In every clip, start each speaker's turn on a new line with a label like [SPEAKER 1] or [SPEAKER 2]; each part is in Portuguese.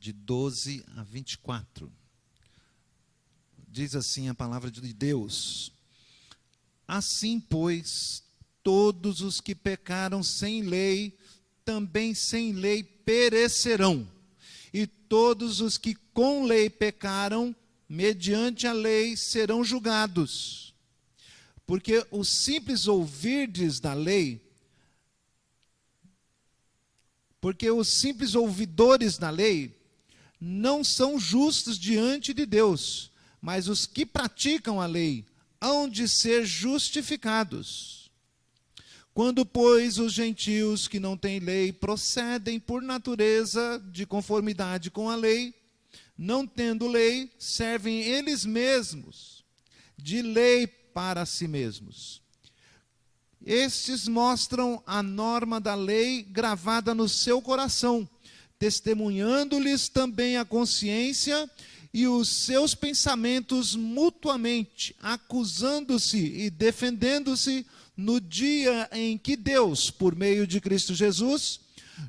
[SPEAKER 1] de 12 a 24. Diz assim a palavra de Deus: assim, pois, todos os que pecaram sem lei, também sem lei perecerão. E todos os que com lei pecaram, mediante a lei, serão julgados. Porque os simples ouvirdes da lei, porque os simples ouvidores da lei não são justos diante de Deus, mas os que praticam a lei hão de ser justificados. Quando, pois, os gentios que não têm lei procedem por natureza de conformidade com a lei, não tendo lei, servem eles mesmos de lei para si mesmos. Estes mostram a norma da lei gravada no seu coração, testemunhando-lhes também a consciência e os seus pensamentos mutuamente, acusando-se e defendendo-se no dia em que Deus, por meio de Cristo Jesus,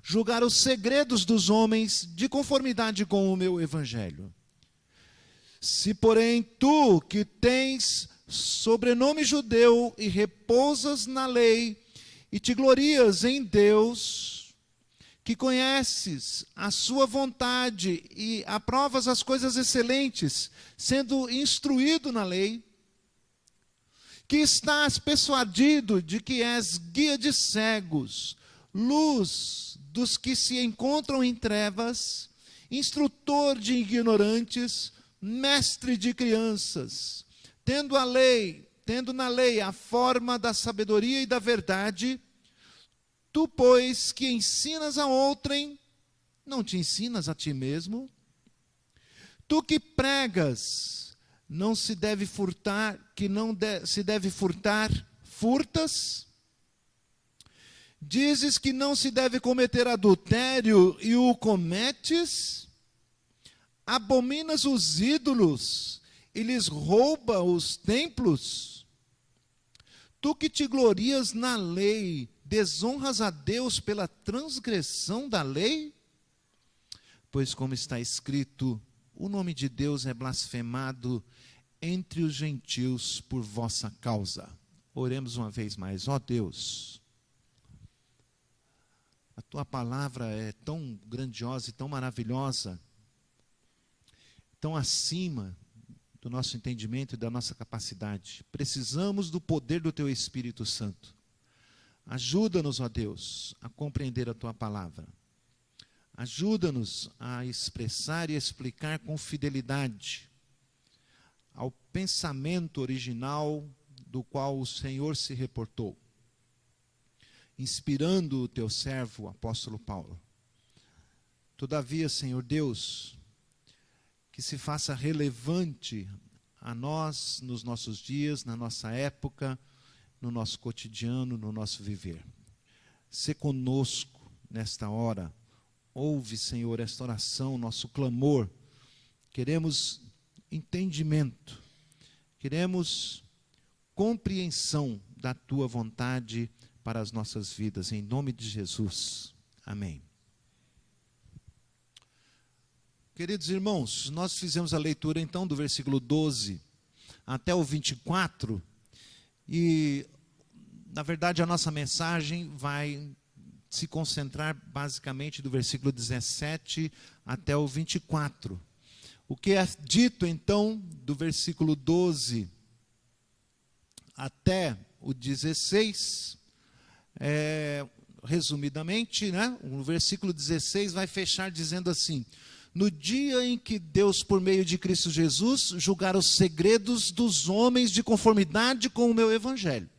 [SPEAKER 1] julgar os segredos dos homens de conformidade com o meu evangelho. Se, porém, tu que tens sobrenome judeu e repousas na lei e te glorias em Deus, que conheces a sua vontade e aprovas as coisas excelentes, sendo instruído na lei, que estás persuadido de que és guia de cegos, luz dos que se encontram em trevas, instrutor de ignorantes, mestre de crianças, tendo na lei a forma da sabedoria e da verdade, tu, pois, que ensinas a outrem, não te ensinas a ti mesmo? Tu que pregas, não se deve furtar, se deve furtar, furtas? Dizes que não se deve cometer adultério e o cometes? Abominas os ídolos e lhes rouba os templos? Tu que te glorias na lei, desonras a Deus pela transgressão da lei? Pois, como está escrito, o nome de Deus é blasfemado entre os gentios por vossa causa. Oremos uma vez mais. Ó Deus, a tua palavra é tão grandiosa e tão maravilhosa, tão acima do nosso entendimento e da nossa capacidade. Precisamos do poder do teu Espírito Santo. Ajuda-nos, ó Deus, a compreender a tua palavra. Ajuda-nos a expressar e explicar com fidelidade ao pensamento original do qual o Senhor se reportou, inspirando o teu servo, o apóstolo Paulo. Todavia, Senhor Deus, que se faça relevante a nós nos nossos dias, na nossa época, no nosso cotidiano, no nosso viver. Sê conosco nesta hora. Ouve, Senhor, esta oração, nosso clamor. Queremos entendimento, queremos compreensão da tua vontade para as nossas vidas, em nome de Jesus. Amém. Queridos irmãos, nós fizemos a leitura então do versículo 12 até o 24, e na verdade a nossa mensagem vai se concentrar basicamente do versículo 17 até o 24. O que é dito então do versículo 12 até o 16, resumidamente, né? O versículo 16 vai fechar dizendo assim: no dia em que Deus, por meio de Cristo Jesus, julgar os segredos dos homens de conformidade com o meu evangelho.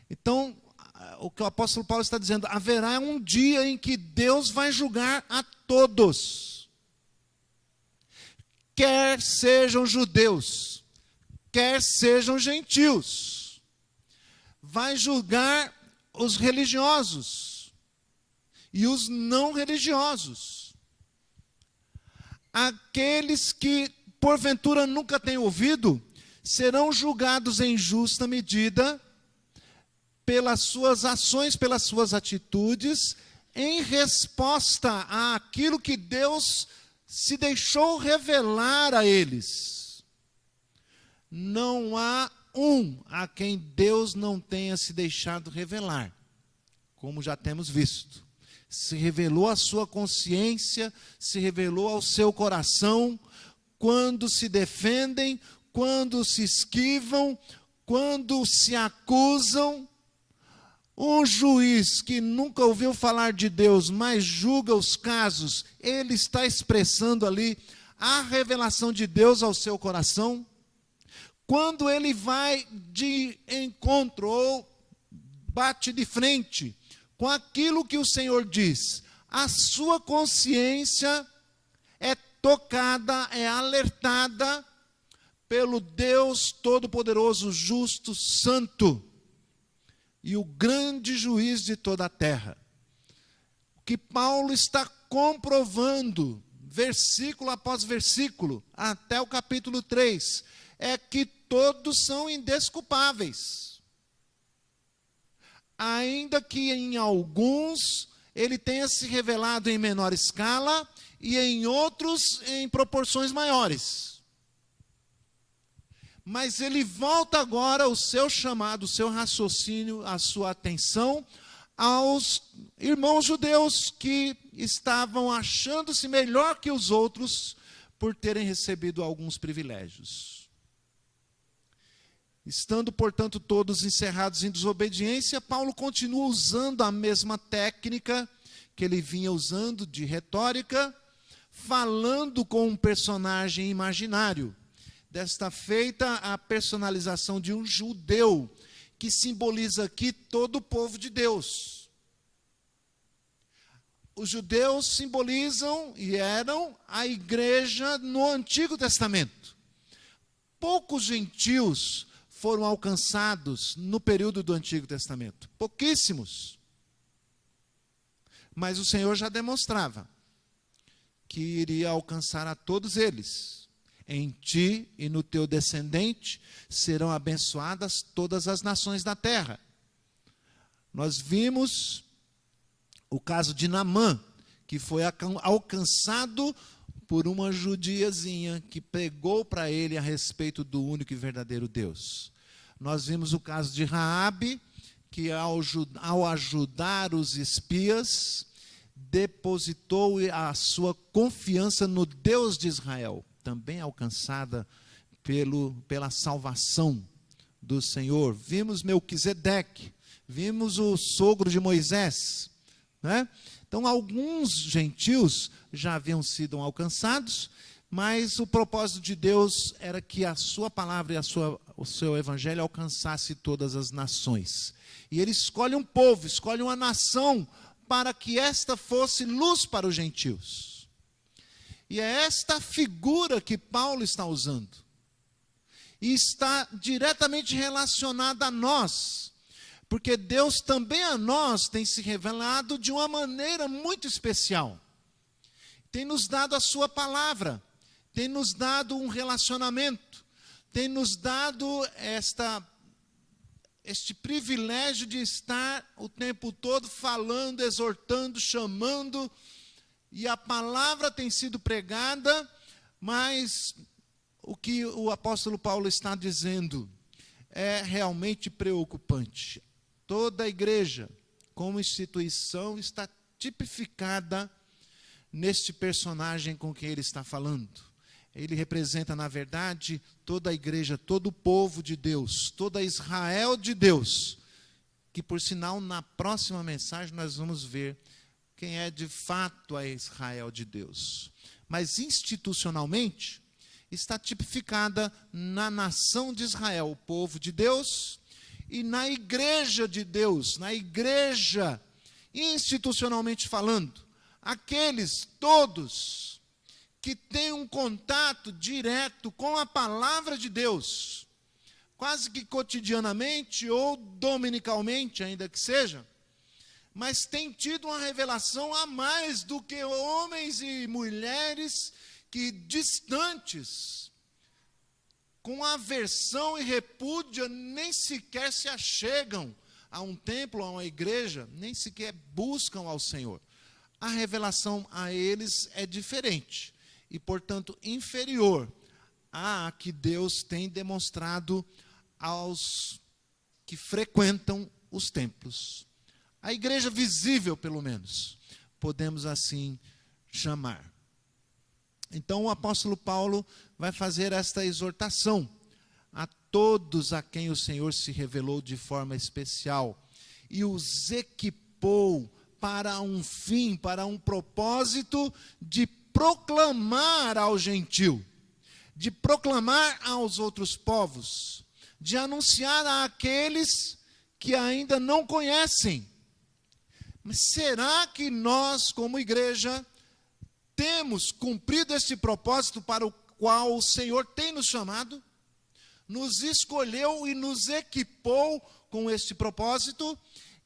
[SPEAKER 1] Então, o que o apóstolo Paulo está dizendo, haverá um dia em que Deus vai julgar a todos, quer sejam judeus, quer sejam gentios. Vai julgar os religiosos e os não religiosos. Aqueles que porventura nunca têm ouvido serão julgados em justa medida pelas suas ações, pelas suas atitudes, em resposta àquilo que Deus se deixou revelar a eles. Não há um a quem Deus não tenha se deixado revelar, como já temos visto. Se revelou à sua consciência, se revelou ao seu coração, quando se defendem, quando se esquivam, quando se acusam. Um juiz que nunca ouviu falar de Deus, mas julga os casos, ele está expressando ali a revelação de Deus ao seu coração. Quando ele vai de encontro ou bate de frente com aquilo que o Senhor diz, a sua consciência é tocada, é alertada pelo Deus Todo-Poderoso, justo, santo e o grande juiz de toda a terra. O que Paulo está comprovando, versículo após versículo, até o capítulo 3, é que todos são indesculpáveis. Ainda que em alguns ele tenha se revelado em menor escala e em outros em proporções maiores. Mas ele volta agora o seu chamado, o seu raciocínio, a sua atenção aos irmãos judeus que estavam achando-se melhor que os outros por terem recebido alguns privilégios. Estando, portanto, todos encerrados em desobediência, Paulo continua usando a mesma técnica que ele vinha usando de retórica, falando com um personagem imaginário. Desta feita, a personalização de um judeu, que simboliza aqui todo o povo de Deus. Os judeus simbolizam e eram a igreja no Antigo Testamento. Poucos gentios foram alcançados no período do Antigo Testamento. Pouquíssimos. Mas o Senhor já demonstrava que iria alcançar a todos eles. Em ti e no teu descendente serão abençoadas todas as nações da terra. Nós vimos o caso de Naamã, que foi alcançado por uma judiazinha que pregou para ele a respeito do único e verdadeiro Deus. Nós vimos o caso de Raabe, que ao ajudar os espias, depositou a sua confiança no Deus de Israel, também alcançada pela salvação do Senhor. Vimos Melquisedeque, vimos o sogro de Moisés, né? Então, alguns gentios já haviam sido alcançados, mas o propósito de Deus era que a sua palavra e o seu evangelho alcançasse todas as nações. E ele escolhe um povo, escolhe uma nação, para que esta fosse luz para os gentios. E é esta figura que Paulo está usando. E está diretamente relacionada a nós. Porque Deus também a nós tem se revelado de uma maneira muito especial. Tem nos dado a sua palavra. Tem nos dado um relacionamento. Tem nos dado este privilégio de estar o tempo todo falando, exortando, chamando. E a palavra tem sido pregada, mas o que o apóstolo Paulo está dizendo é realmente preocupante. Toda a igreja, como instituição, está tipificada neste personagem com quem ele está falando. Ele representa, na verdade, toda a igreja, todo o povo de Deus, toda Israel de Deus, que, por sinal, na próxima mensagem nós vamos ver quem é de fato a Israel de Deus. Mas institucionalmente está tipificada na nação de Israel, o povo de Deus, e na igreja de Deus, na igreja, institucionalmente falando, aqueles todos que têm um contato direto com a palavra de Deus, quase que cotidianamente ou dominicalmente, ainda que seja, mas tem tido uma revelação a mais do que homens e mulheres que distantes, com aversão e repúdia, nem sequer se achegam a um templo, a uma igreja, nem sequer buscam ao Senhor. A revelação a eles é diferente. e, portanto, inferior à que Deus tem demonstrado aos que frequentam os templos. A igreja visível, pelo menos, podemos assim chamar. Então o apóstolo Paulo vai fazer esta exortação a todos a quem o Senhor se revelou de forma especial e os equipou para um fim, para um propósito de proclamar ao gentil, de proclamar aos outros povos, de anunciar àqueles que ainda não conhecem. Mas será que nós, como igreja, temos cumprido esse propósito para o qual o Senhor tem nos chamado? Nos escolheu e nos equipou com este propósito?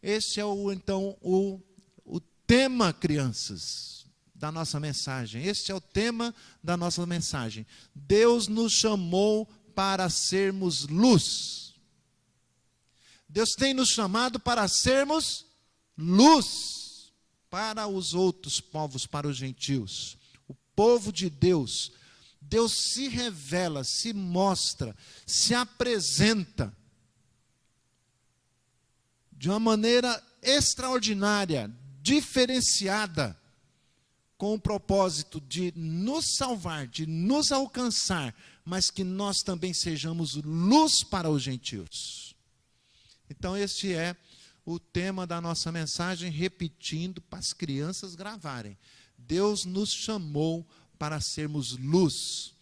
[SPEAKER 1] Este é então o tema, crianças, da nossa mensagem. Este é o tema da nossa mensagem. Deus nos chamou para sermos luz. Deus tem nos chamado para sermos luz para os outros povos, para os gentios. O povo de Deus, Deus se revela, se mostra, se apresenta de uma maneira extraordinária, diferenciada, com o propósito de nos salvar, de nos alcançar, mas que nós também sejamos luz para os gentios. Então este é o tema da nossa mensagem, repetindo para as crianças gravarem. Deus nos chamou para sermos luz.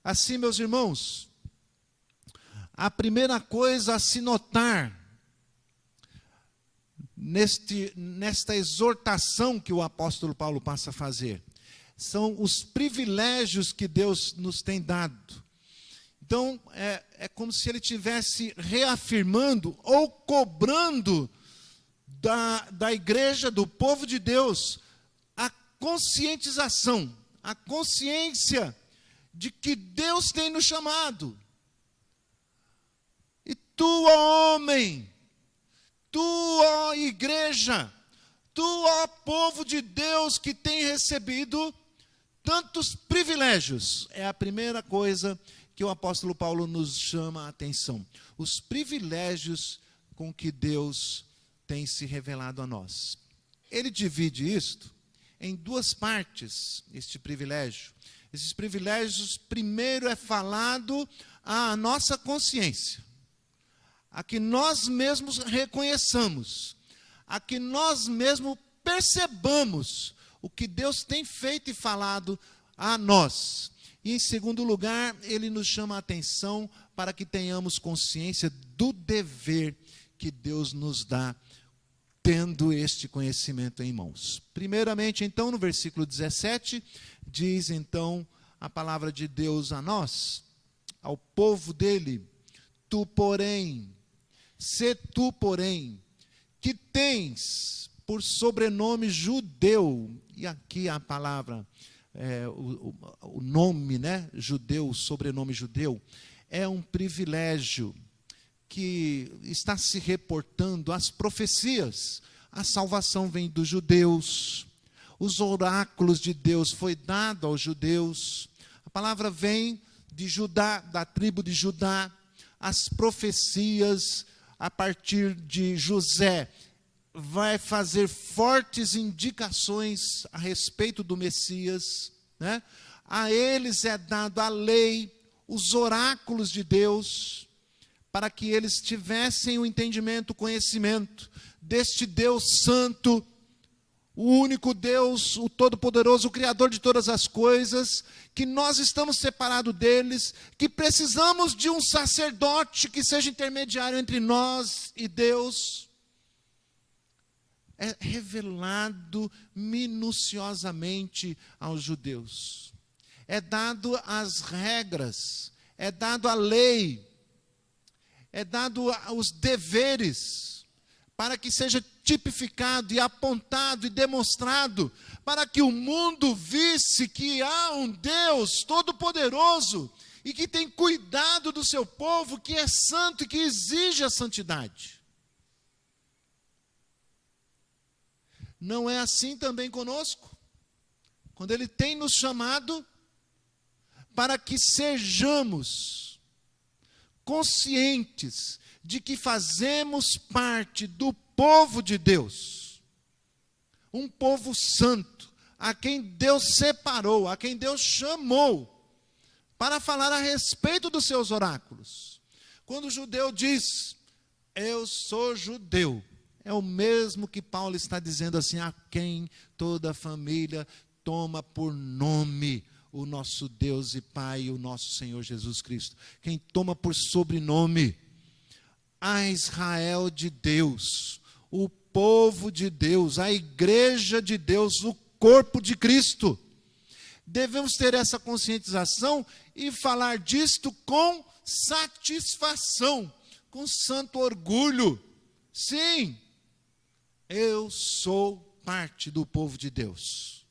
[SPEAKER 1] Assim, meus irmãos, a primeira coisa a se notar nesta exortação que o apóstolo Paulo passa a fazer são os privilégios que Deus nos tem dado. Então, é como se ele estivesse reafirmando ou cobrando da igreja, do povo de Deus, a conscientização, a consciência de que Deus tem nos chamado. E tu, ó homem, tu, ó igreja, tu, ó povo de Deus que tem recebido tantos privilégios, é a primeira coisa que o apóstolo Paulo nos chama a atenção. Os privilégios com que Deus tem se revelado a nós. Ele divide isto em duas partes, este privilégio. Esses privilégios, primeiro é falado à nossa consciência, a que nós mesmos reconheçamos, a que nós mesmos percebamos o que Deus tem feito e falado a nós. E em segundo lugar, ele nos chama a atenção para que tenhamos consciência do dever que Deus nos dá, tendo este conhecimento em mãos. Primeiramente, então, no versículo 17, diz então a palavra de Deus a nós, ao povo dele: tu, porém, que tens por sobrenome judeu, e aqui a palavra, o nome, né, judeu, o sobrenome judeu, é um privilégio que está se reportando às profecias. A salvação vem dos judeus, os oráculos de Deus foi dado aos judeus, a palavra vem de Judá, da tribo de Judá, as profecias a partir de José vai fazer fortes indicações a respeito do Messias, né? A eles é dado a lei, os oráculos de Deus, para que eles tivessem o entendimento, o conhecimento deste Deus santo, o único Deus, o Todo-Poderoso, o Criador de todas as coisas, que nós estamos separados deles, que precisamos de um sacerdote que seja intermediário entre nós e Deus. É revelado minuciosamente aos judeus. É dado as regras, é dado a lei, é dado os deveres, para que seja tipificado e apontado e demonstrado, para que o mundo visse que há um Deus todo-poderoso e que tem cuidado do seu povo, que é santo e que exige a santidade. Não é assim também conosco? Quando Ele tem nos chamado, para que sejamos conscientes de que fazemos parte do povo de Deus, um povo santo, a quem Deus separou, a quem Deus chamou, para falar a respeito dos seus oráculos. Quando o judeu diz, eu sou judeu, é o mesmo que Paulo está dizendo assim, a quem toda a família toma por nome o nosso Deus e Pai, o nosso Senhor Jesus Cristo. Quem toma por sobrenome a Israel de Deus, o povo de Deus, a igreja de Deus, o corpo de Cristo. Devemos ter essa conscientização e falar disto com satisfação, com santo orgulho. Sim, eu sou parte do povo de Deus.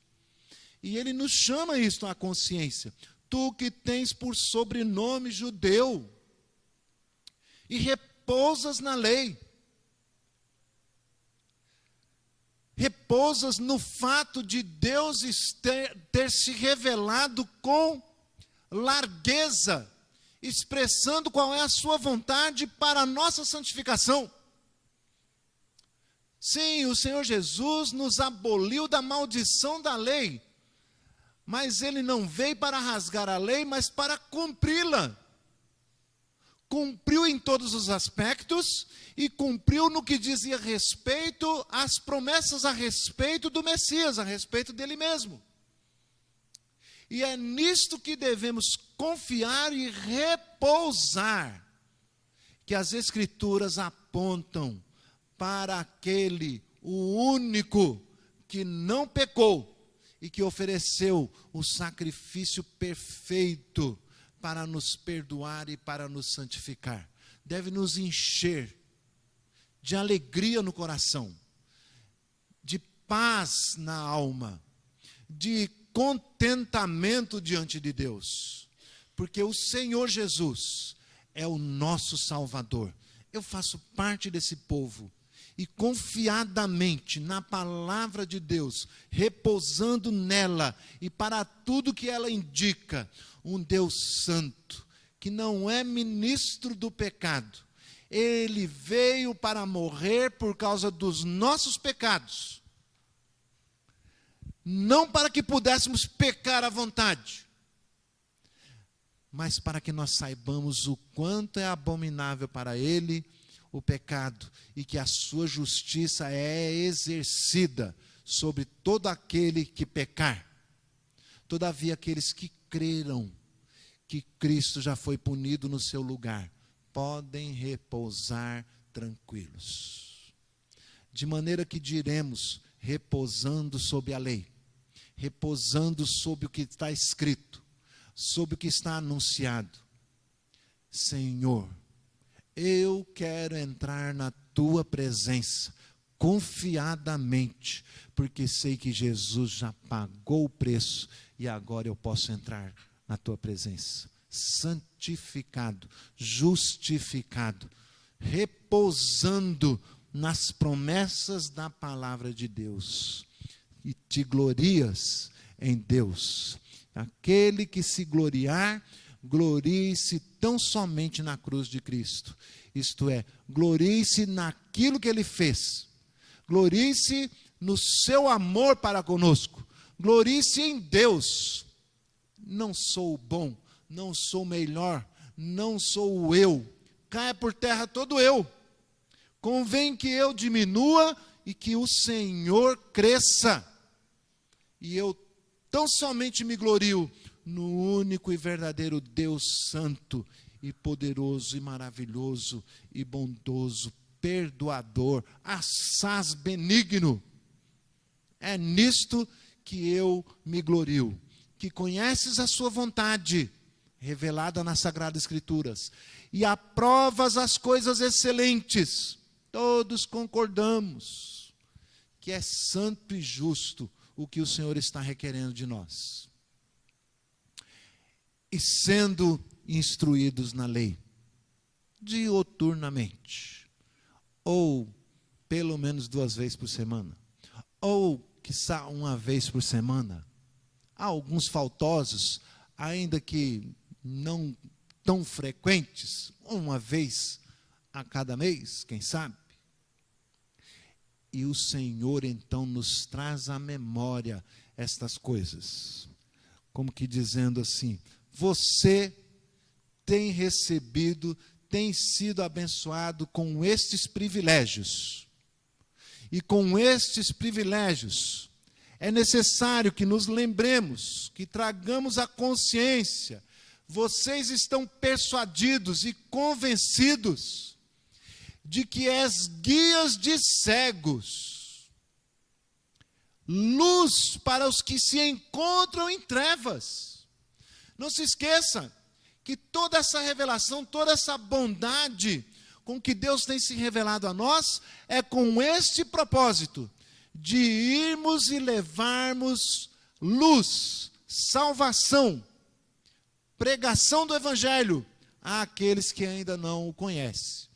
[SPEAKER 1] E ele nos chama isto à consciência. Tu que tens por sobrenome judeu e repousas na lei, repousas no fato de Deus ter se revelado com largueza, expressando qual é a sua vontade para a nossa santificação. Sim, o Senhor Jesus nos aboliu da maldição da lei, mas ele não veio para rasgar a lei, mas para cumpri-la. Cumpriu em todos os aspectos e cumpriu no que dizia respeito às promessas a respeito do Messias, a respeito dele mesmo. E é nisto que devemos confiar e repousar, que as Escrituras apontam para aquele, o único, que não pecou e que ofereceu o sacrifício perfeito para nos perdoar e para nos santificar. Deve nos encher de alegria no coração, de paz na alma, de contentamento diante de Deus, porque o Senhor Jesus é o nosso Salvador. Eu faço parte desse povo e confiadamente na palavra de Deus, repousando nela e para tudo que ela indica, um Deus santo, que não é ministro do pecado. Ele veio para morrer por causa dos nossos pecados, não para que pudéssemos pecar à vontade, mas para que nós saibamos o quanto é abominável para Ele o pecado, e que a sua justiça é exercida sobre todo aquele que pecar. Todavia, aqueles que creram que Cristo já foi punido no seu lugar, podem repousar tranquilos. De maneira que diremos, repousando sob a lei, repousando sob o que está escrito, sob o que está anunciado. Senhor, eu quero entrar na tua presença confiadamente, porque sei que Jesus já pagou o preço e agora eu posso entrar na tua presença, santificado, justificado, repousando nas promessas da palavra de Deus, e te glorias em Deus. Aquele que se gloriar, glorie-se tão somente na cruz de Cristo, isto é, glorie-se naquilo que Ele fez, glorie-se no seu amor para conosco, glorie-se em Deus. Não sou o bom, não sou o melhor, não sou o eu, caia por terra todo eu, convém que eu diminua e que o Senhor cresça, e eu tão somente me glorio no único e verdadeiro Deus santo e poderoso e maravilhoso e bondoso, perdoador, assaz benigno. É nisto que eu me glorio, que conheces a sua vontade, revelada nas Sagradas Escrituras, e aprovas as coisas excelentes. Todos concordamos que é santo e justo o que o Senhor está requerendo de nós. E sendo instruídos na lei, diuturnamente, ou pelo menos 2 vezes por semana, ou quiçá 1 vez por semana. Há alguns faltosos, ainda que não tão frequentes, uma vez a cada mês, quem sabe. E o Senhor então nos traz à memória estas coisas, como que dizendo assim: você tem recebido, tem sido abençoado com estes privilégios. E com estes privilégios, é necessário que nos lembremos, que tragamos a consciência. Vocês estão persuadidos e convencidos de que és guias de cegos, luz para os que se encontram em trevas. Não se esqueça que toda essa revelação, toda essa bondade com que Deus tem se revelado a nós, é com este propósito, de irmos e levarmos luz, salvação, pregação do Evangelho àqueles que ainda não o conhecem.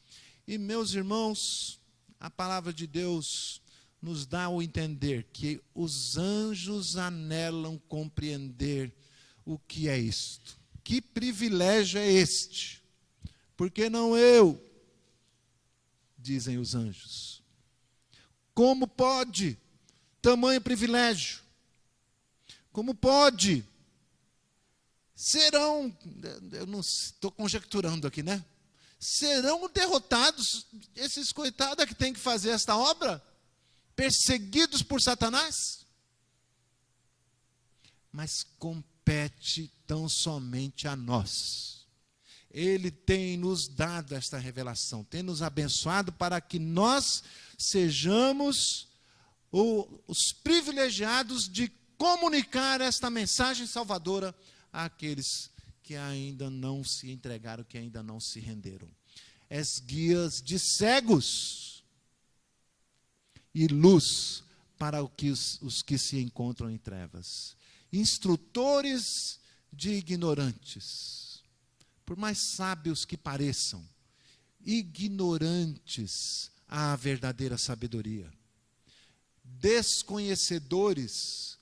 [SPEAKER 1] E, meus irmãos, a palavra de Deus nos dá o entender que os anjos anelam compreender o que é isto. Que privilégio é este? Por que não eu? Dizem os anjos. Como pode tamanho privilégio? Como pode? Serão, eu não estou conjecturando aqui, né? Serão derrotados esses coitados que têm que fazer esta obra? Perseguidos por Satanás? Mas compete tão somente a nós. Ele tem nos dado esta revelação, tem nos abençoado para que nós sejamos os privilegiados de comunicar esta mensagem salvadora àqueles que ainda não se entregaram, que ainda não se renderam. És guias de cegos e luz para os que se encontram em trevas. Instrutores de ignorantes, por mais sábios que pareçam, ignorantes à verdadeira sabedoria, desconhecedores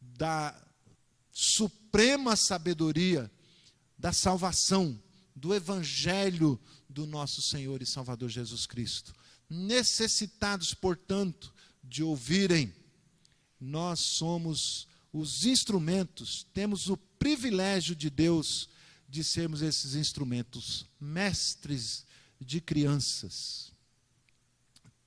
[SPEAKER 1] da suprema sabedoria, da salvação, do Evangelho do nosso Senhor e Salvador Jesus Cristo. Necessitados, portanto, de ouvirem. Nós somos os instrumentos, temos o privilégio de Deus de sermos esses instrumentos, mestres de crianças,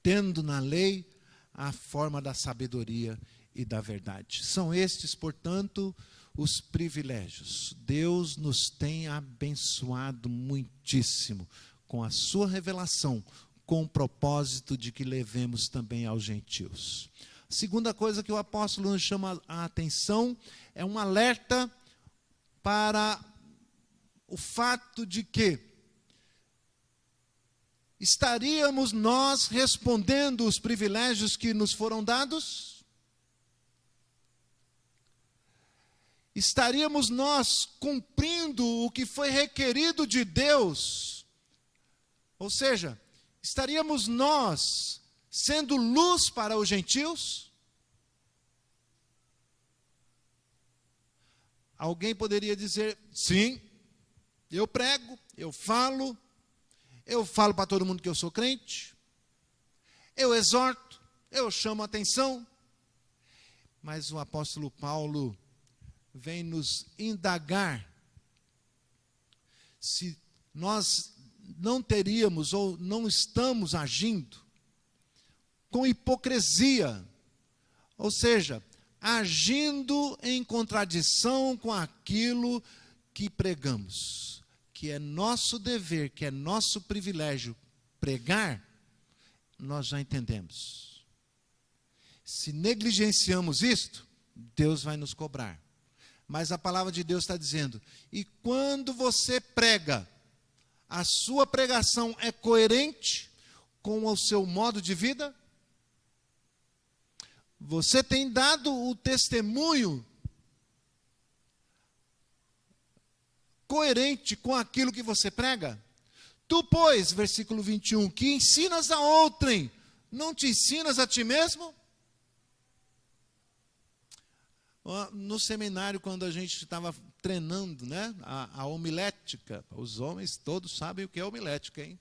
[SPEAKER 1] tendo na lei a forma da sabedoria e da verdade. São estes, portanto, os privilégios. Deus nos tem abençoado muitíssimo com a sua revelação, com o propósito de que levemos também aos gentios. A segunda coisa que o apóstolo nos chama a atenção é um alerta para o fato de que estaríamos nós respondendo os privilégios que nos foram dados? Estaríamos nós cumprindo o que foi requerido de Deus? Ou seja, estaríamos nós sendo luz para os gentios? Alguém poderia dizer, sim, eu prego, eu falo para todo mundo que eu sou crente, eu exorto, eu chamo a atenção. Mas o apóstolo Paulo vem nos indagar se nós não teríamos ou não estamos agindo com hipocrisia, ou seja, agindo em contradição com aquilo que pregamos, que é nosso dever, que é nosso privilégio pregar. Nós já entendemos. Se negligenciamos isto, Deus vai nos cobrar. Mas a palavra de Deus está dizendo, e quando você prega, a sua pregação é coerente com o seu modo de vida? Você tem dado o testemunho coerente com aquilo que você prega? Tu, pois, versículo 21, que ensinas a outrem, não te ensinas a ti mesmo? No seminário, quando a gente estava treinando, né, a homilética, os homens todos sabem o que é homilética, hein?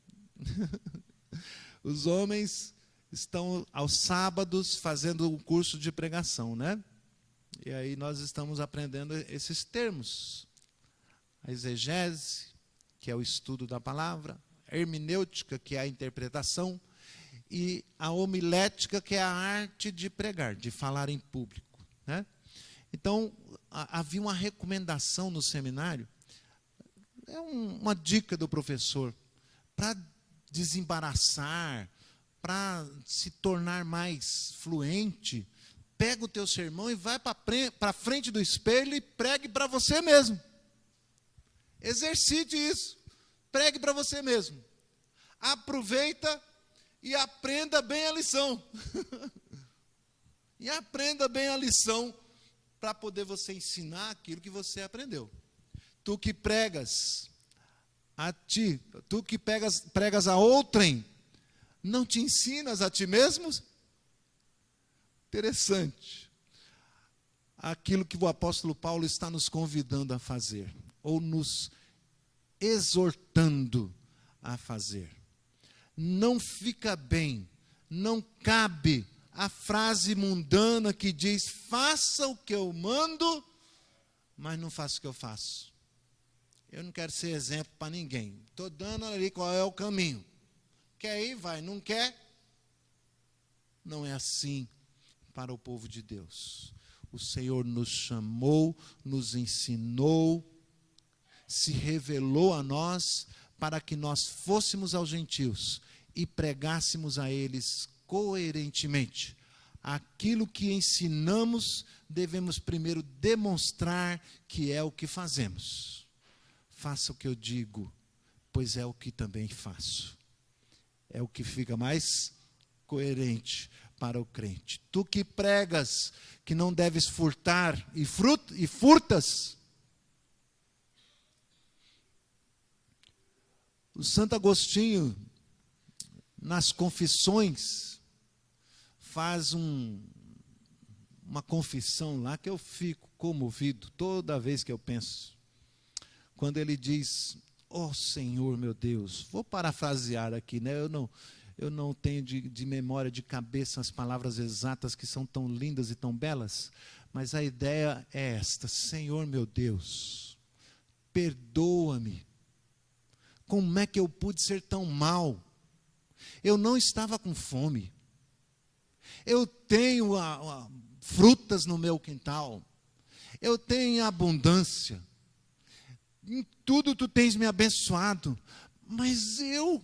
[SPEAKER 1] Os homens estão aos sábados fazendo um curso de pregação, né? E aí nós estamos aprendendo esses termos. A exegese, que é o estudo da palavra, a hermenêutica, que é a interpretação, e a homilética, que é a arte de pregar, de falar em público, né? Então, havia uma recomendação no seminário, uma dica do professor, para desembaraçar, para se tornar mais fluente, pega o teu sermão e vai para frente do espelho e pregue para você mesmo. Exercite isso. Pregue para você mesmo. Aproveita e aprenda bem a lição. E aprenda bem a lição para poder você ensinar aquilo que você aprendeu. Tu que pregas a ti, tu que pregas a outrem, não te ensinas a ti mesmo? Interessante. Aquilo que o apóstolo Paulo está nos convidando a fazer, ou nos exortando a fazer. Não fica bem, não cabe a frase mundana que diz: faça o que eu mando, mas não faça o que eu faço. Eu não quero ser exemplo para ninguém. Estou dando ali qual é o caminho. Quer ir, vai. Não quer? Não é assim para o povo de Deus. O Senhor nos chamou, nos ensinou, se revelou a nós para que nós fôssemos aos gentios e pregássemos a eles coerentemente. Aquilo que ensinamos, devemos primeiro demonstrar que é o que fazemos. Faça o que eu digo, pois é o que também faço. É o que fica mais coerente para o crente. Tu que pregas que não deves furtar e furtas. O Santo Agostinho, nas Confissões, faz uma confissão lá que eu fico comovido toda vez que eu penso. Quando ele diz: ó Senhor meu Deus, vou parafrasear aqui, né? Eu não tenho de memória, de cabeça, as palavras exatas que são tão lindas e tão belas, mas a ideia é esta: Senhor meu Deus, perdoa-me. Como é que eu pude ser tão mau? Eu não estava com fome. Eu tenho frutas no meu quintal. Eu tenho abundância. Em tudo tu tens me abençoado. Mas eu,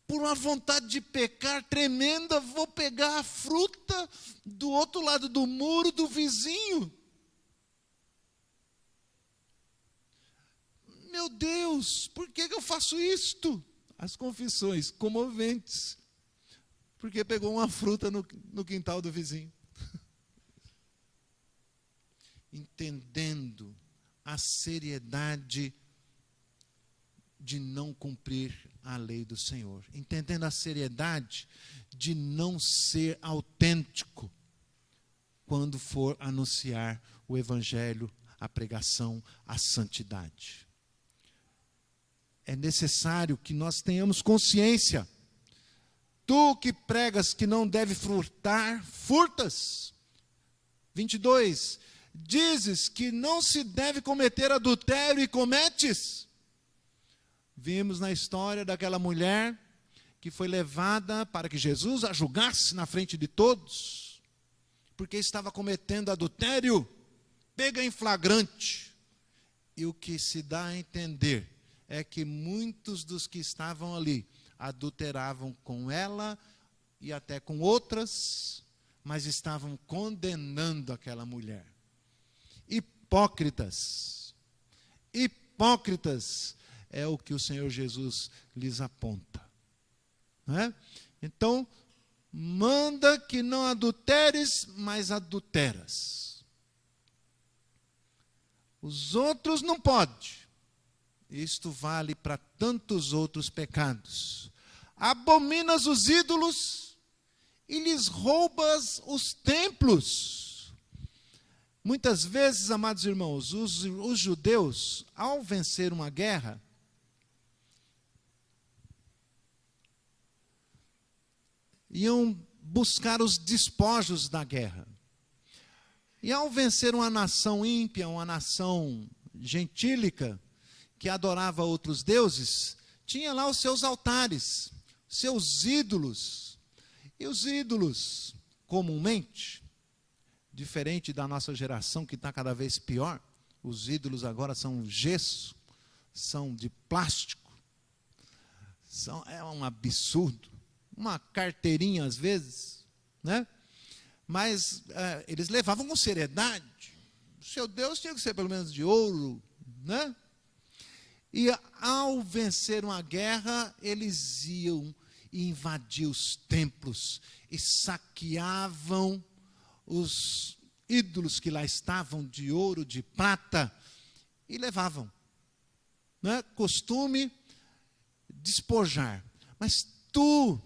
[SPEAKER 1] por uma vontade de pecar tremenda, vou pegar a fruta do outro lado do muro do vizinho. Meu Deus, por que eu faço isto? As confissões comoventes. Porque pegou uma fruta no quintal do vizinho. Entendendo a seriedade de não cumprir a lei do Senhor. Entendendo a seriedade de não ser autêntico quando for anunciar o evangelho, a pregação, a santidade. É necessário que nós tenhamos consciência. Tu que pregas que não deve furtar, furtas. 22. Dizes que não se deve cometer adultério e cometes. Vimos na história daquela mulher que foi levada para que Jesus a julgasse na frente de todos, porque estava cometendo adultério, pega em flagrante. E o que se dá a entender é que muitos dos que estavam ali adulteravam com ela e até com outras, mas estavam condenando aquela mulher. Hipócritas. Hipócritas é o que o Senhor Jesus lhes aponta. Não é? Então, manda que não adulteres, mas adulteras. Os outros não pode. Isto vale para tantos outros pecados. Abominas os ídolos e lhes roubas os templos. Muitas vezes, amados irmãos, os judeus, ao vencer uma guerra, iam buscar os despojos da guerra. E ao vencer uma nação ímpia, uma nação gentílica, que adorava outros deuses, tinha lá os seus altares, seus ídolos. E os ídolos, comumente, diferente da nossa geração, que está cada vez pior, os ídolos agora são gesso, são de plástico, é um absurdo. Uma carteirinha às vezes, né? Mas eles levavam com seriedade. O seu Deus tinha que ser pelo menos de ouro, né? E ao vencer uma guerra, eles iam invadir os templos e saqueavam os ídolos que lá estavam de ouro, de prata, e levavam. Né? Costume despojar. Mas tu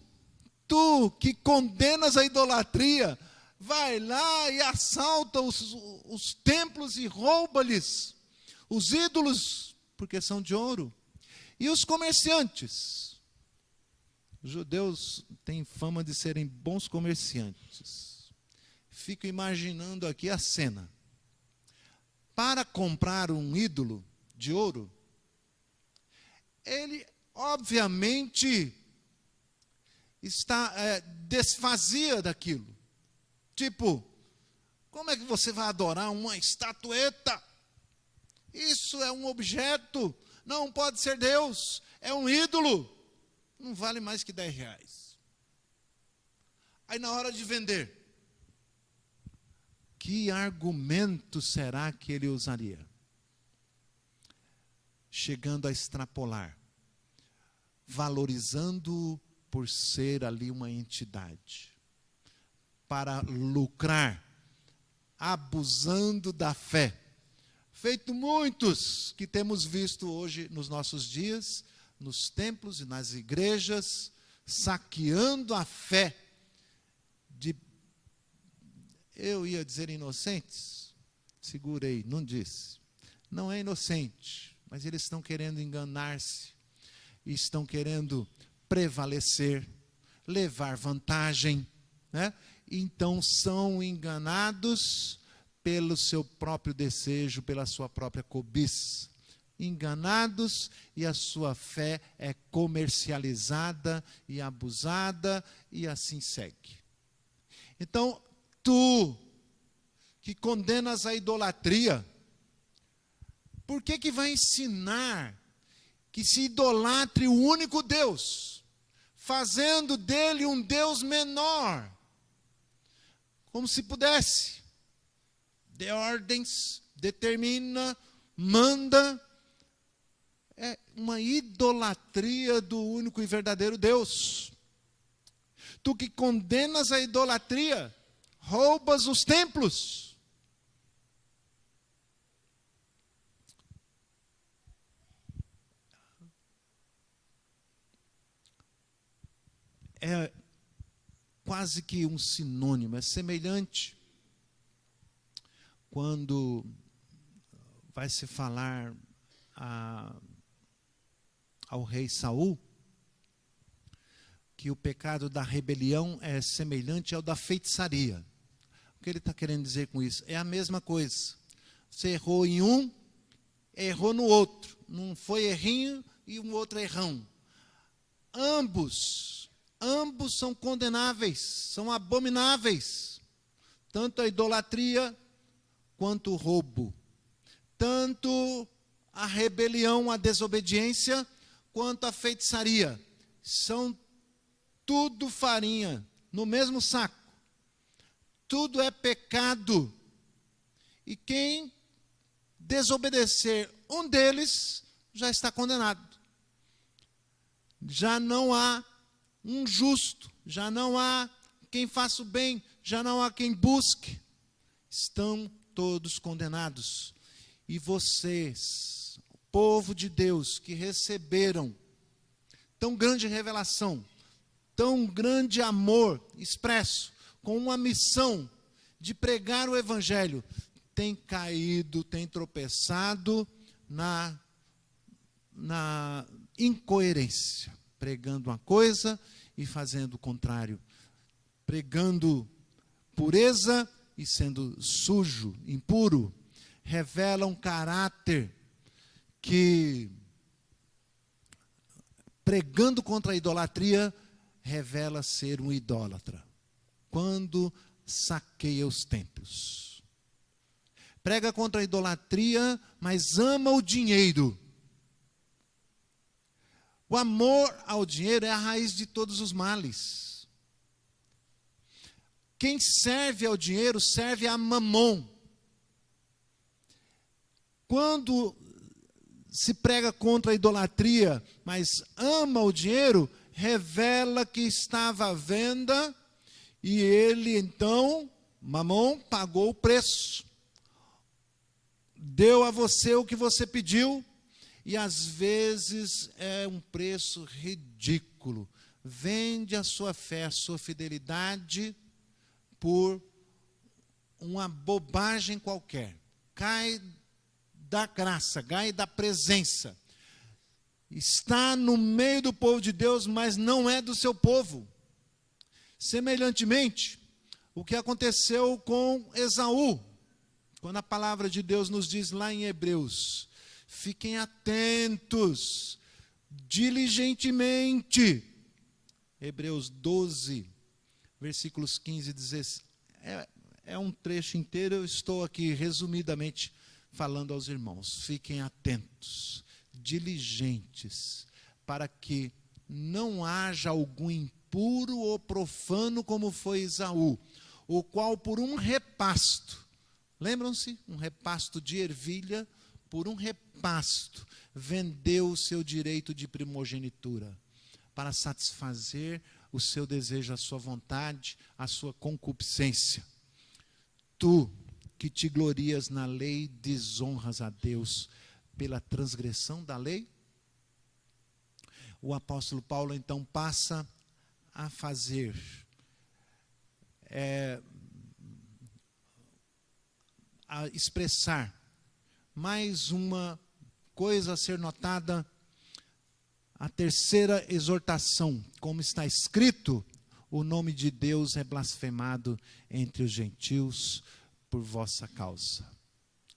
[SPEAKER 1] que condenas a idolatria, vai lá e assalta os templos e rouba-lhes os ídolos, porque são de ouro. E os comerciantes? Os judeus têm fama de serem bons comerciantes. Fico imaginando aqui a cena. Para comprar um ídolo de ouro, ele obviamente desfazia daquilo. Tipo, como é que você vai adorar uma estatueta? Isso é um objeto, não pode ser Deus, é um ídolo, não vale mais que R$10. Aí na hora de vender, que argumento será que ele usaria? Chegando a extrapolar, valorizando por ser ali uma entidade, para lucrar, abusando da fé. Feito muitos que temos visto hoje nos nossos dias, nos templos e nas igrejas, saqueando a fé eu ia dizer inocentes, segurei, não disse. Não é inocente, mas eles estão querendo enganar-se, e estão querendo prevalecer, levar vantagem, né? Então são enganados pelo seu próprio desejo, pela sua própria cobiça. Enganados, e a sua fé é comercializada e abusada, e assim segue. Então, tu que condenas a idolatria, por que vai ensinar que se idolatre o único Deus, fazendo dele um Deus menor, como se pudesse, dê ordens, determina, manda? É uma idolatria do único e verdadeiro Deus. Tu que condenas a idolatria, roubas os templos. É quase que um sinônimo, é semelhante quando vai se falar ao rei Saul, que o pecado da rebelião é semelhante ao da feitiçaria. O que ele está querendo dizer com isso? É a mesma coisa. Você errou em um, errou no outro. Não foi errinho e um outro errão. Ambos são condenáveis, são abomináveis. Tanto a idolatria quanto o roubo. Tanto a rebelião, a desobediência, quanto a feitiçaria. São tudo farinha, no mesmo saco. Tudo é pecado. E quem desobedecer um deles, já está condenado. Já não há um justo, já não há quem faça o bem, já não há quem busque. Estão todos condenados. E vocês, o povo de Deus, que receberam tão grande revelação, tão grande amor expresso, com uma missão de pregar o Evangelho, tem caído, tem tropeçado na incoerência, pregando uma coisa e fazendo o contrário, pregando pureza e sendo sujo, impuro, revela um caráter que, pregando contra a idolatria, revela ser um idólatra. Quando saqueia os templos. Prega contra a idolatria, mas ama o dinheiro. O amor ao dinheiro é a raiz de todos os males. Quem serve ao dinheiro serve a Mamon. Quando se prega contra a idolatria, mas ama o dinheiro, revela que estava à venda e ele então, Mamon, pagou o preço. Deu a você o que você pediu e às vezes é um preço ridículo. Vende a sua fé, a sua fidelidade por uma bobagem qualquer. Cai da graça, cai da presença. Está no meio do povo de Deus, mas não é do seu povo. Semelhantemente, o que aconteceu com Esaú, quando a palavra de Deus nos diz lá em Hebreus, fiquem atentos, diligentemente. Hebreus 12, versículos 15 e 16. É um trecho inteiro, eu estou aqui resumidamente falando aos irmãos. Fiquem atentos, diligentes, para que não haja algum impuro ou profano como foi Esaú, o qual por um repasto, lembram-se? Um repasto de ervilha, por um repasto, vendeu o seu direito de primogenitura, para satisfazer o seu desejo, a sua vontade, a sua concupiscência. Tu, que te glorias na lei, desonras a Deus pela transgressão da lei? O apóstolo Paulo então passa a fazer a expressar mais uma coisa a ser notada, a terceira exortação, como está escrito, o nome de Deus é blasfemado entre os gentios por vossa causa.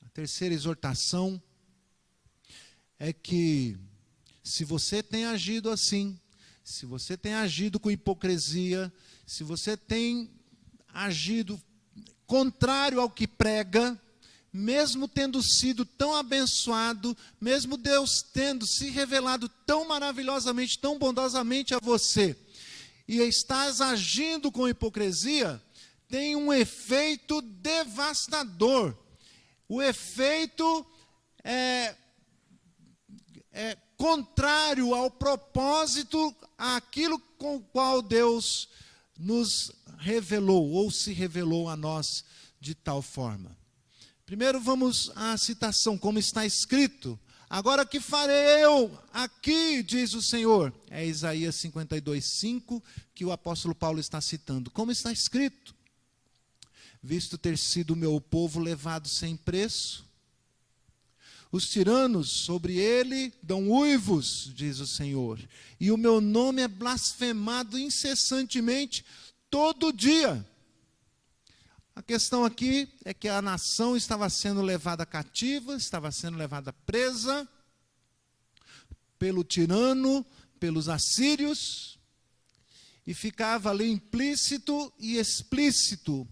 [SPEAKER 1] A terceira exortação é que, se você tem agido assim, se você tem agido com hipocrisia, se você tem agido contrário ao que prega, mesmo tendo sido tão abençoado, mesmo Deus tendo se revelado tão maravilhosamente, tão bondosamente a você, e estás agindo com hipocrisia, tem um efeito devastador. O efeito é contrário ao propósito, àquilo com o qual Deus nos revelou, ou se revelou a nós de tal forma. Primeiro vamos à citação, como está escrito. Agora que farei eu aqui, diz o Senhor. É Isaías 52:5 que o apóstolo Paulo está citando. Como está escrito: visto ter sido o meu povo levado sem preço, os tiranos sobre ele dão uivos, diz o Senhor, e o meu nome é blasfemado incessantemente todo dia. A questão aqui é que a nação estava sendo levada cativa, estava sendo levada presa pelo tirano, pelos assírios, e ficava ali implícito e explícito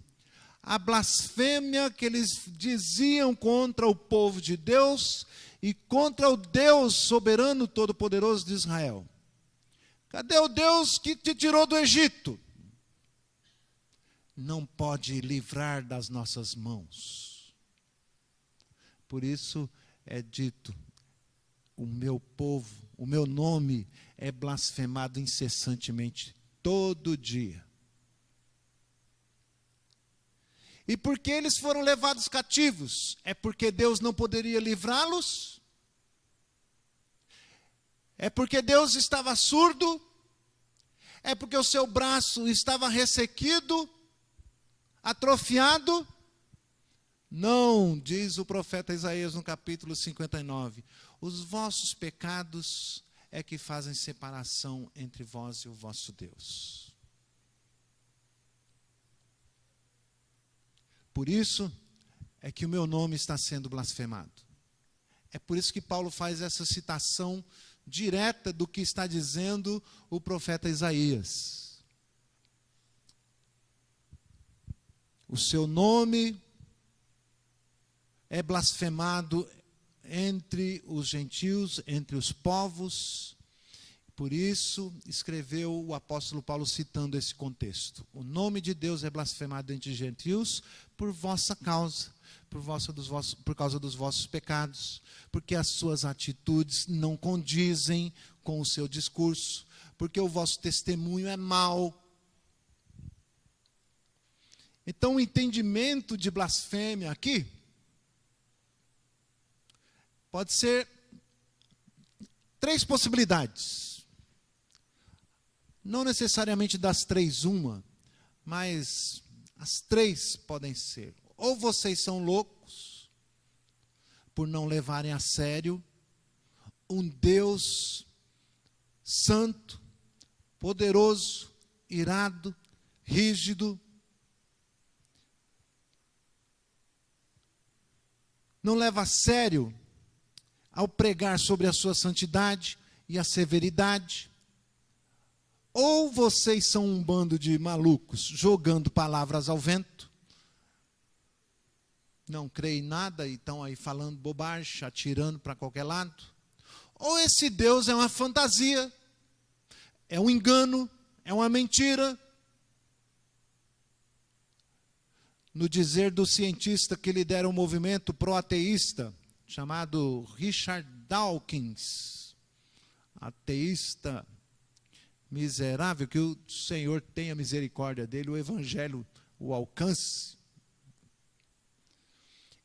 [SPEAKER 1] a blasfêmia que eles diziam contra o povo de Deus e contra o Deus soberano todo-poderoso de Israel. Cadê o Deus que te tirou do Egito? Não pode livrar das nossas mãos. Por isso é dito, o meu povo, o meu nome é blasfemado incessantemente, todo dia. E por que eles foram levados cativos? É porque Deus não poderia livrá-los? É porque Deus estava surdo? É porque o seu braço estava ressequido? Atrofiado? Não, diz o profeta Isaías no capítulo 59, os vossos pecados é que fazem separação entre vós e o vosso Deus. Por isso é que o meu nome está sendo blasfemado. É por isso que Paulo faz essa citação direta do que está dizendo o profeta Isaías. O seu nome é blasfemado entre os gentios, entre os povos. Por isso, escreveu o apóstolo Paulo citando esse contexto. O nome de Deus é blasfemado entre os gentios por vossa causa, por causa dos vossos pecados, porque as suas atitudes não condizem com o seu discurso, porque o vosso testemunho é mau. Então, o entendimento de blasfêmia aqui pode ser 3 possibilidades. Não necessariamente das 3 uma, mas as 3 podem ser. Ou vocês são loucos por não levarem a sério um Deus santo, poderoso, irado, rígido. Não leva a sério ao pregar sobre a sua santidade e a severidade. Ou vocês são um bando de malucos jogando palavras ao vento, não creem em nada e estão aí falando bobagem, atirando para qualquer lado. Ou esse Deus é uma fantasia, é um engano, é uma mentira. No dizer do cientista que lidera um movimento pró-ateísta, chamado Richard Dawkins, ateísta miserável, que o Senhor tenha misericórdia dele, o Evangelho o alcance.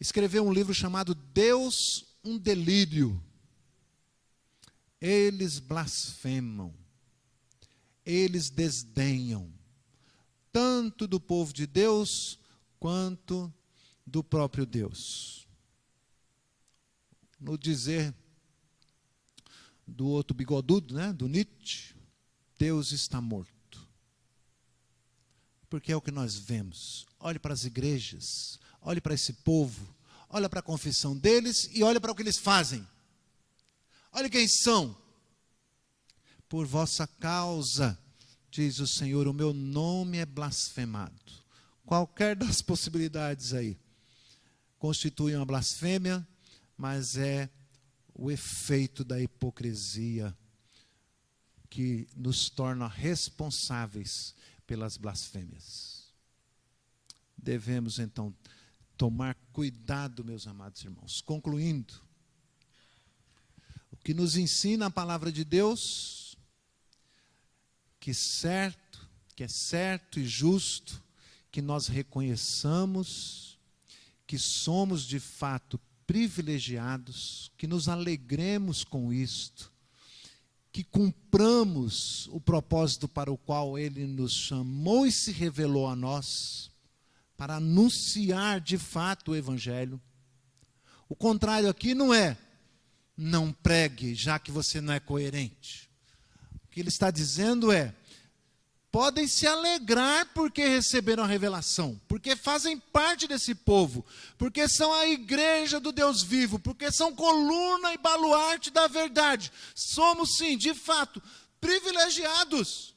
[SPEAKER 1] Escreveu um livro chamado Deus, um Delírio. Eles blasfemam, eles desdenham, tanto do povo de Deus, quanto do próprio Deus. No dizer do outro bigodudo, do Nietzsche, Deus está morto. Porque é o que nós vemos. Olhe para as igrejas, olhe para esse povo, olhe para a confissão deles e olhe para o que eles fazem. Olhe quem são. Por vossa causa, diz o Senhor, o meu nome é blasfemado. Qualquer das possibilidades aí constitui uma blasfêmia, mas é o efeito da hipocrisia que nos torna responsáveis pelas blasfêmias. Devemos, então, tomar cuidado, meus amados irmãos. Concluindo, o que nos ensina a palavra de Deus, que é certo e justo, que nós reconheçamos que somos de fato privilegiados, que nos alegremos com isto, que cumpramos o propósito para o qual Ele nos chamou e se revelou a nós, para anunciar de fato o Evangelho. O contrário aqui não é, não pregue, já que você não é coerente. O que ele está dizendo é, podem se alegrar porque receberam a revelação, porque fazem parte desse povo, porque são a igreja do Deus vivo, porque são coluna e baluarte da verdade. Somos, sim, de fato, privilegiados.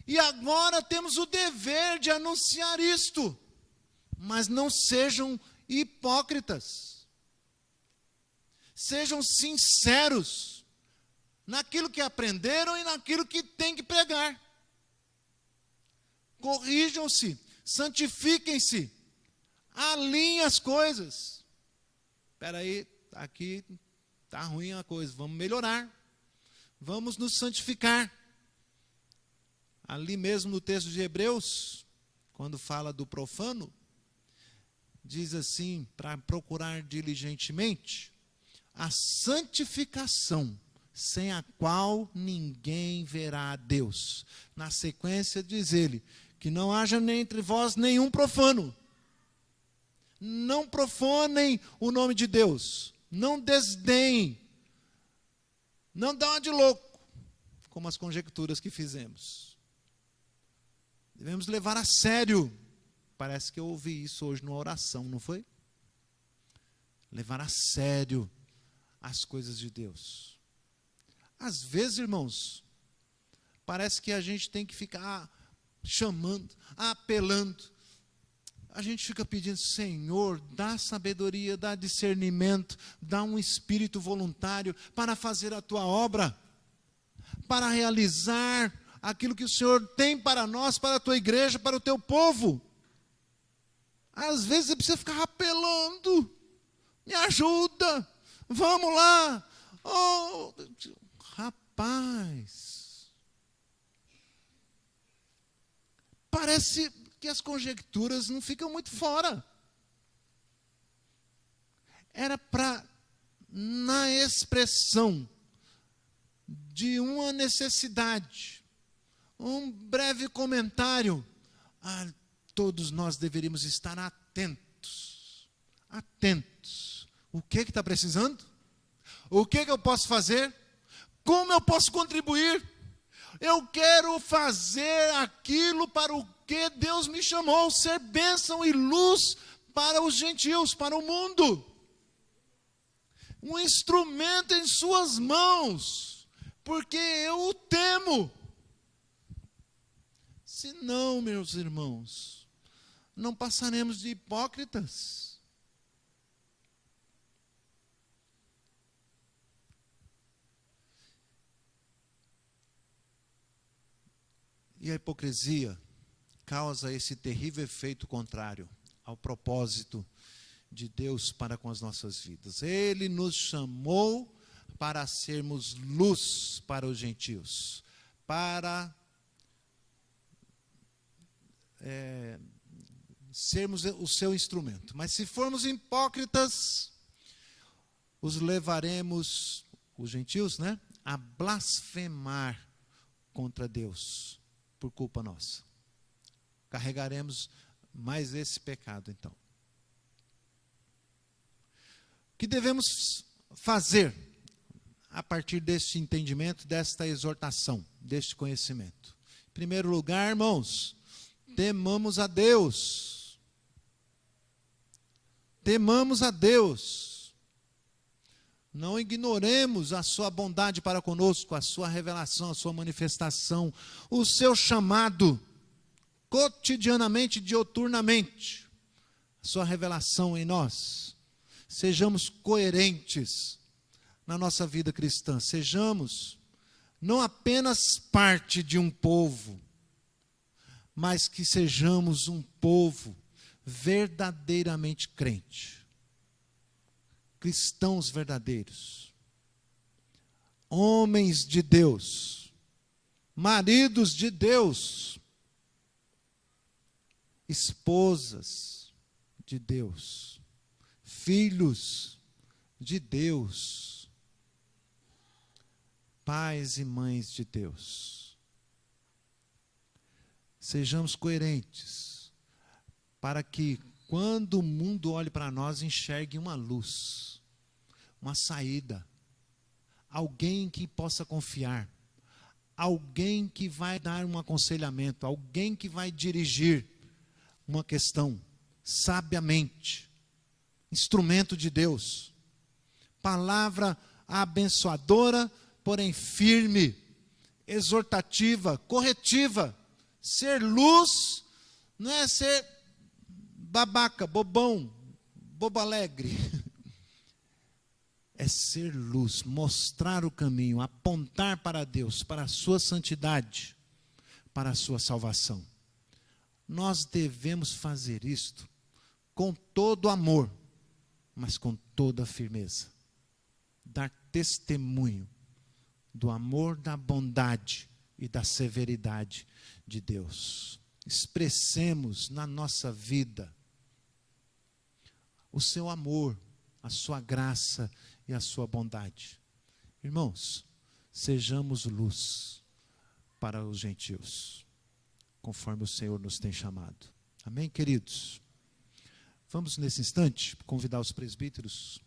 [SPEAKER 1] E agora temos o dever de anunciar isto. Mas não sejam hipócritas. Sejam sinceros naquilo que aprenderam e naquilo que têm que pregar. Corrijam-se, santifiquem-se, alinhem as coisas. Espera aí, aqui está ruim a coisa, vamos melhorar, vamos nos santificar. Ali mesmo no texto de Hebreus, quando fala do profano, diz assim, para procurar diligentemente, a santificação, sem a qual ninguém verá a Deus. Na sequência diz ele, que não haja nem entre vós nenhum profano, Não profanem o nome de Deus. Não desdenhem. Não dá uma de louco, como as conjecturas que fizemos. Devemos levar a sério. Parece que eu ouvi isso hoje numa oração, não foi? Levar a sério as coisas de Deus. Às vezes, irmãos, parece que a gente tem que ficar chamando, apelando. A gente fica pedindo, Senhor, dá sabedoria, dá discernimento, dá um espírito voluntário para fazer a tua obra, para realizar aquilo que o Senhor tem para nós, para a tua igreja, para o teu povo. Às vezes você precisa ficar apelando, me ajuda, vamos lá. Oh, rapaz, parece que as conjecturas não ficam muito fora. Era para, na expressão de uma necessidade, um breve comentário, todos nós deveríamos estar atentos. Atentos. O que está precisando? O que eu posso fazer? Como eu posso contribuir? Eu quero fazer aquilo para o que Deus me chamou, ser bênção e luz para os gentios, para o mundo. Um instrumento em suas mãos, porque eu o temo. Se não, meus irmãos, não passaremos de hipócritas. E a hipocrisia causa esse terrível efeito contrário ao propósito de Deus para com as nossas vidas. Ele nos chamou para sermos luz para os gentios, para sermos o seu instrumento. Mas se formos hipócritas, os levaremos, os gentios, a blasfemar contra Deus, por culpa nossa. Carregaremos mais esse pecado, então. O que devemos fazer a partir deste entendimento, desta exortação, deste conhecimento? Em primeiro lugar, irmãos, temamos a Deus. Temamos a Deus. Não ignoremos a sua bondade para conosco, a sua revelação, a sua manifestação, o seu chamado, cotidianamente, dioturnamente, a sua revelação em nós. Sejamos coerentes na nossa vida cristã, sejamos não apenas parte de um povo, mas que sejamos um povo verdadeiramente crente. Cristãos verdadeiros, homens de Deus, maridos de Deus, esposas de Deus, filhos de Deus, pais e mães de Deus. Sejamos coerentes, para que quando o mundo olhe para nós, enxergue uma luz, uma saída, alguém que possa confiar, alguém que vai dar um aconselhamento, alguém que vai dirigir uma questão sabiamente, instrumento de Deus, palavra abençoadora, porém firme, exortativa, corretiva. Ser luz não é ser babaca, bobão, bobo alegre. É ser luz, mostrar o caminho, apontar para Deus, para a sua santidade, para a sua salvação. Nós devemos fazer isto com todo amor, mas com toda firmeza. Dar testemunho do amor, da bondade e da severidade de Deus. Expressemos na nossa vida o seu amor, a sua graça e a sua bondade. Irmãos, sejamos luz para os gentios, conforme o Senhor nos tem chamado. Amém, queridos? Vamos, nesse instante, convidar os presbíteros